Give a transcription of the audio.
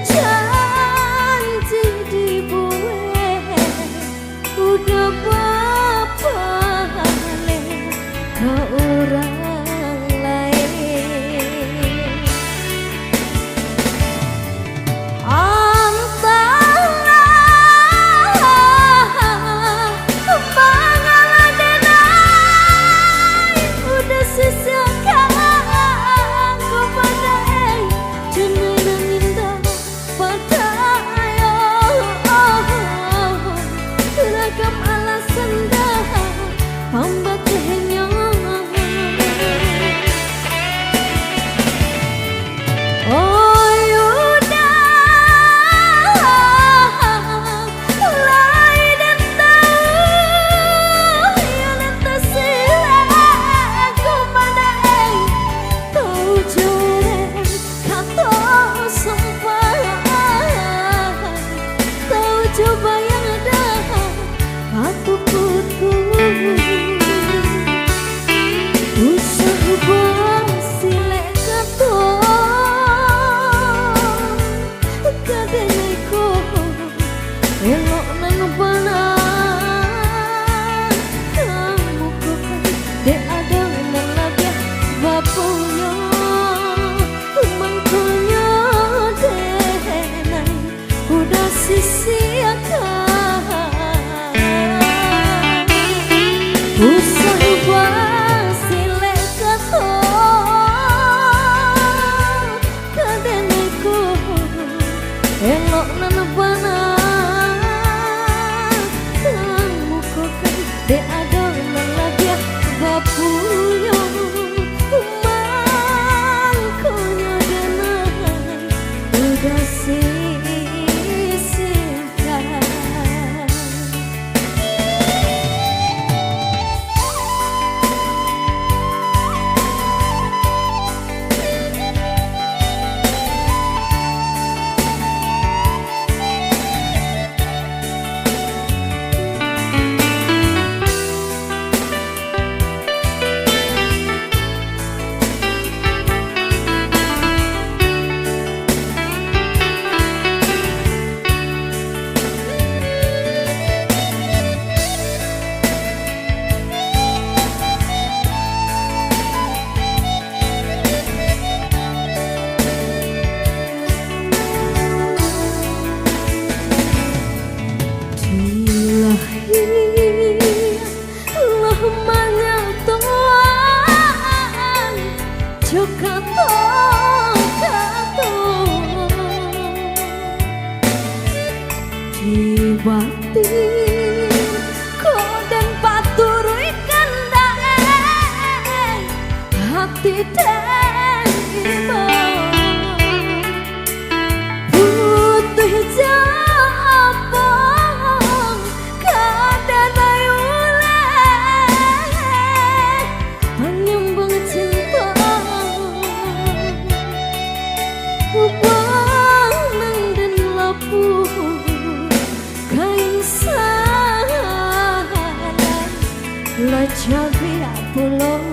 janji dibuat udah balik ke orang lain. Antara pengalah denai udah sisakan kepada jenengan indah pada ragam alasan dah hamba tehnya. Oh yudah lain dan tahu yang atas silaku pada tahu joreng kata sumpah tahu coba yang ada aku putku usah silek kata kadenku elok nang benar kamu kok dek ada nang lagi bapunya mangkonya denai udah sisiakan usah silek kata kadenku elok nang benar kamu kok dek ada nang lagi bapunya mangkonya denai udah sisihkan. Batin koden paturui kendang hati dan iba butuh jabang kaden ayulah menyambung cinta ubah nang dan lapuh la chavia pulo